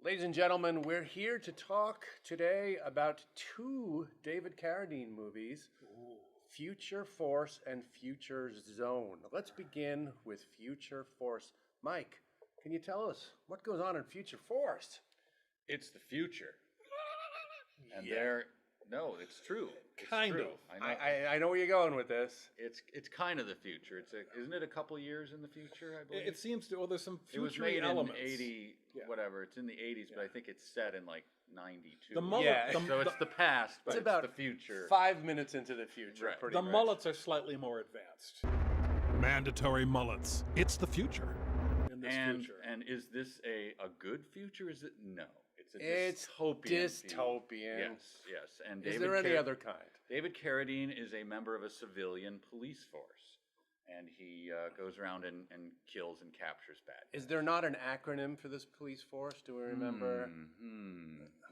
Ladies and gentlemen, we're here to talk today about two David Carradine movies, Future Force and Future Zone. Let's begin with Future Force. Mike, can you tell us what goes on in Future Force? It's the future. And Yeah. no, it's true. It's Kind true. of. I know where you're going with this. It's kind of the future. Isn't it a couple years in the future, I believe? It seems to. Well, there's some It was future made elements. in 80, Yeah. whatever. It's in the 80s, but I think it's set in like 92. The mullet, Yeah. So it's the past, but It's it's about the future. 5 minutes into the future, Right. pretty the much. mullets are slightly more advanced Mandatory mullets. It's the future. in this and future. and is this a good future? Is it? No. It's a It's dystopian. dystopian. Yes. And Is there any other kind? David Carradine is a member of a civilian police force, and he goes around and kills and captures bad guys. Is there not an acronym for this police force? Do we remember?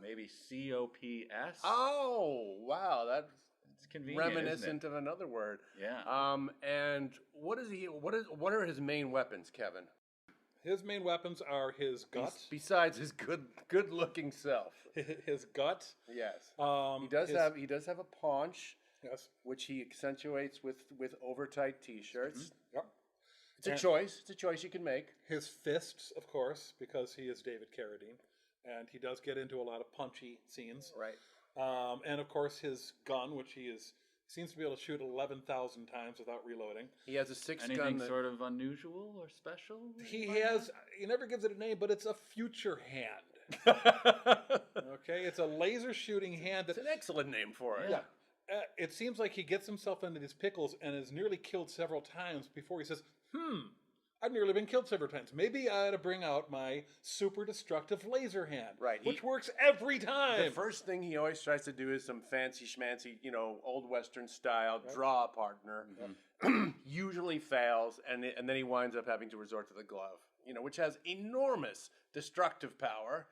Maybe COPS? Oh, wow, that's It's convenient, reminiscent isn't of another word. it? Yeah. And what are his main weapons, Kevin? His main weapons are his gut, Besides his good-looking self. his gut. Yes. He He does have a paunch, Yes. which he accentuates with over-tight t-shirts. Yep. It's a And- choice. It's a choice you can make. His fists, of course, because he is David Carradine, and he does get into a lot of punchy scenes. Right. And of course his gun, which seems to be able to shoot 11,000 times without reloading. He has a six-gun. Anything sort of unusual or special? He never gives it a name, but it's a future hand. Okay, it's a laser shooting hand It's that an excellent name for it. yeah. It seems like he gets himself into these pickles and is nearly killed several times before he says, I've nearly been killed several times. Maybe I ought to bring out my super destructive laser hand. Right, Which works every time. The first thing he always tries to do is some fancy schmancy, old Western style draw a partner. Usually fails, and then he winds up having to resort to the glove, which has enormous destructive power.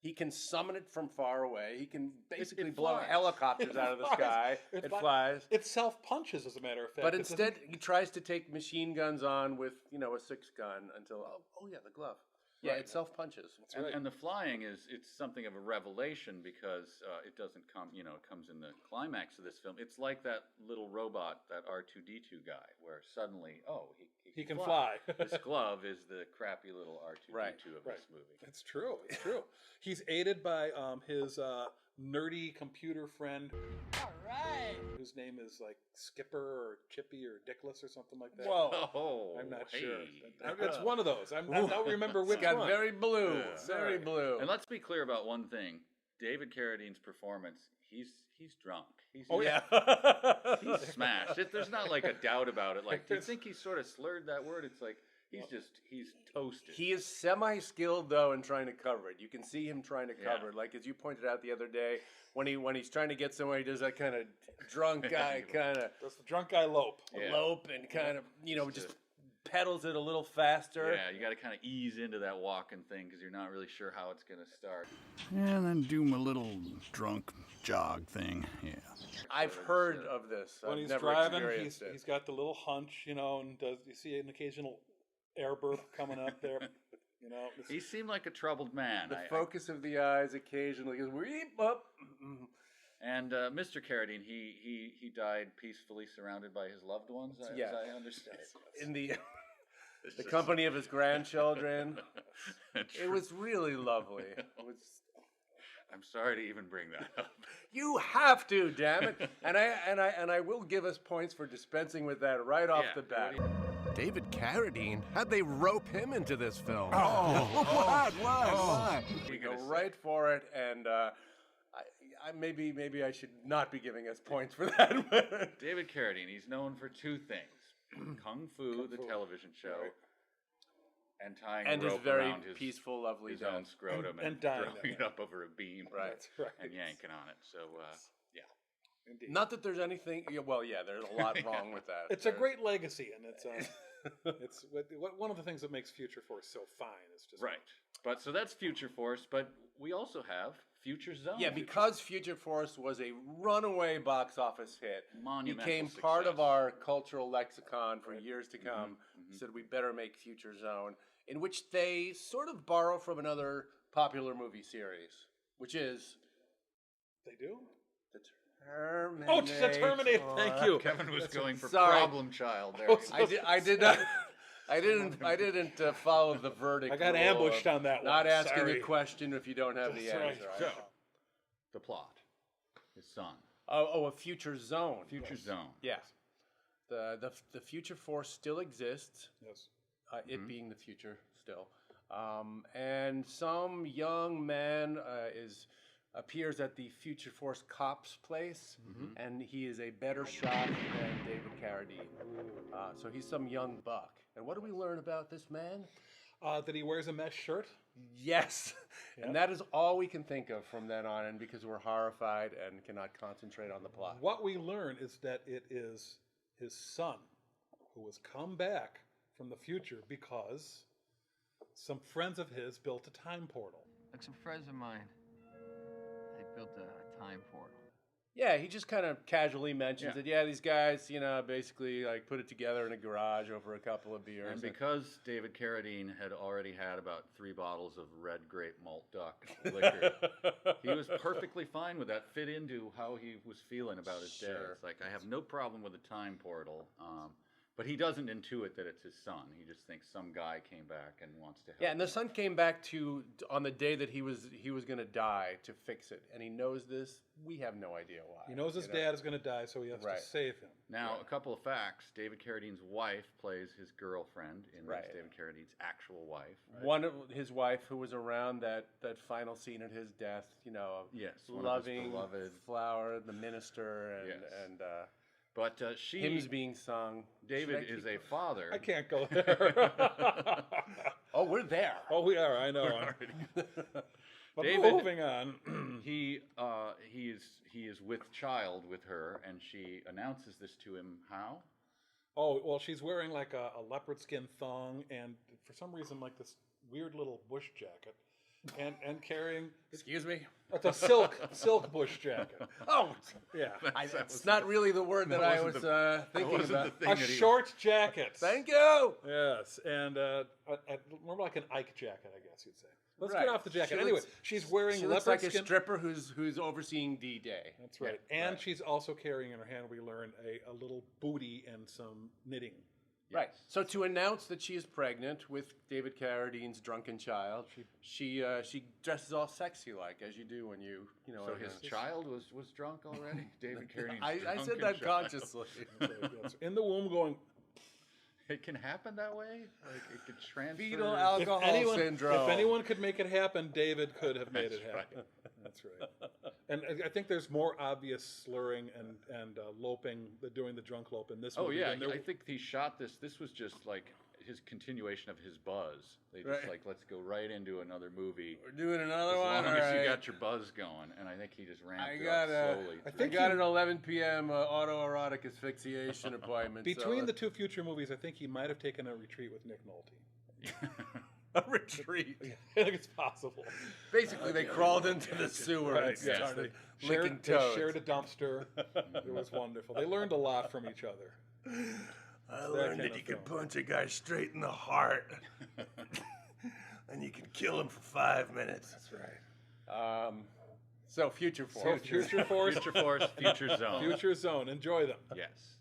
He can summon it from far away. He can basically blow flies. helicopters out of the sky. It flies. It self-punches, as a matter of fact. But It instead, doesn't- he tries to take machine guns on with, a six-gun until, oh yeah, the glove. Yeah, Right. it self-punches. And the flying it's something of a revelation because it doesn't come, it comes in the climax of this film. It's like that little robot, that R2-D2 guy, where suddenly, he can fly. This glove is the crappy little R2-D2 Right, of this movie. It's true. It's true. He's aided by his nerdy computer friend. All right. Whose name is like Skipper or Chippy or Dickless or something like that. Whoa. Oh, I'm not hey. sure. It's one of those. I don't remember which It's got one. very blue. Yeah. Very blue. And let's be clear about one thing: David Carradine's performance. He's drunk. He's yeah. he's smashed. There's not like a doubt about it. Like, do you think he sort of slurred that word? It's like he's toasted. He is semi-skilled though in trying to cover it. You can see him trying to cover it. Like as you pointed out the other day, when he's trying to get somewhere, he does that kind of drunk guy kind of That's the drunk guy lope. Yeah. lope and kind of just pedals it a little faster. Yeah, you got to kind of ease into that walking thing because you're not really sure how it's going to start. And then do my little drunk jog thing. Yeah. I've heard of this. When I've he's never driving, experienced it. he's got the little hunch, and you see an occasional air burp coming up there. He seemed like a troubled man. The focus of the eyes occasionally goes weep up. And Mr. Carradine, he died peacefully surrounded by his loved ones, as I understand. In the company of his grandchildren. It was really lovely. It was. I'm sorry to even bring that up. You have to, damn it! And I will give us points for dispensing with that right off the bat. David Carradine, how'd they rope him into this film? Why? We go right for it, and maybe I should not be giving us points for that. David Carradine, he's known for two things: Kung Fu, the television show, and tying a and his rope very around his peaceful, lovely his death. own scrotum And dying throwing it up over a beam, Right. That's right. and yanking on it. So, yeah. Indeed. Not that there's anything. Well, yeah, there's a lot wrong with that. It's a great legacy, and it's one of the things that makes Future Force so fine. Is just Right. But so that's Future Force, but we also have Future Zone. Yeah, because Future Force was a runaway box office hit, Monumental became part of success. our cultural lexicon for years to come. Said we better make Future Zone, in which they sort of borrow from another popular movie series, which is They do? the Terminator. Oh, it's the Terminator. Thank you. Kevin was going for Sorry. problem child there. I did not. I didn't follow the verdict. I got rule ambushed of on that one. Not asking Sorry. a question if you don't have the That's right. answer. So, the plot. His son. A future zone. Future zone. Yes. The future force still exists. Yes. It being the future still. And some young man appears at the Future Force cop's place, and he is a better shot than David Carradine. So he's some young buck. And what do we learn about this man? That he wears a mesh shirt. Yes. Yeah. And that is all we can think of from then on, and because we're horrified and cannot concentrate on the plot. What we learn is that it is his son who has come back from the future because some friends of his built a time portal. Like some friends of mine, they built a time portal. Yeah, he just kind of casually mentions that, these guys, basically like put it together in a garage over a couple of beers. And because David Carradine had already had about 3 bottles of red grape malt duck liquor, he was perfectly fine with that. Fit into how he was feeling about his day. It's like, I have no problem with a time portal. But he doesn't intuit that it's his son. He just thinks some guy came back and wants to help. Yeah, and the son came back on the day that he was going to die to fix it, and he knows this. We have no idea why. He knows his dad is going to die, so he has to save him. Now, a couple of facts. David Carradine's wife plays his girlfriend in David Carradine's actual wife. Right? One of his wife who was around that final scene at his death, yes, loving flower, the minister, and but hymns being sung. David is a father. I can't go there. Oh, we're there. Oh, we are. I know. But David, moving on. he is with child with her, and she announces this to him. How? Oh, well, she's wearing like a leopard skin thong, and for some reason, like this weird little bush jacket, and carrying. Excuse me. It's a silk bush jacket. Oh, yeah. It's not really the word that I was thinking about. A short jacket. Thank you. Yes, and more like an Ike jacket, I guess you'd say. Let's get off the jacket. Anyway, she's wearing she leopard looks like skin. a stripper who's overseeing D-Day. That's right. Yeah, and she's also carrying in her hand, we learn, a little booty and some knitting. Right. So to announce that she is pregnant with David Carradine's drunken child, she dresses all sexy like, as you do when you know. So his child was drunk already. David Carradine's I said that consciously. Yes. In the womb, going. It can happen that way. Like it could transfer. Fetal alcohol syndrome. If anyone could make it happen, David could have made it happen. Right. That's right. And I think there's more obvious slurring and loping, doing the drunk lope in this movie. Oh yeah, I think he shot this. This was just like his continuation of his buzz. They just like, let's go right into another movie. We're doing another one. As long as you got your buzz going, and I think he just ramped it up slowly. I got an 11 p.m. Autoerotic asphyxiation appointment. Between the two future movies, I think he might have taken a retreat with Nick Nolte. A retreat. I think it's possible. Basically, they crawled into the sewer and started licking toads. They shared a dumpster. It was wonderful. They learned a lot from each other. I learned that you can punch a guy straight in the heart, and you can kill him for 5 minutes. That's right. So Future Force. Future Force. Future Force, Future Zone. Future Zone. Enjoy them. Yes.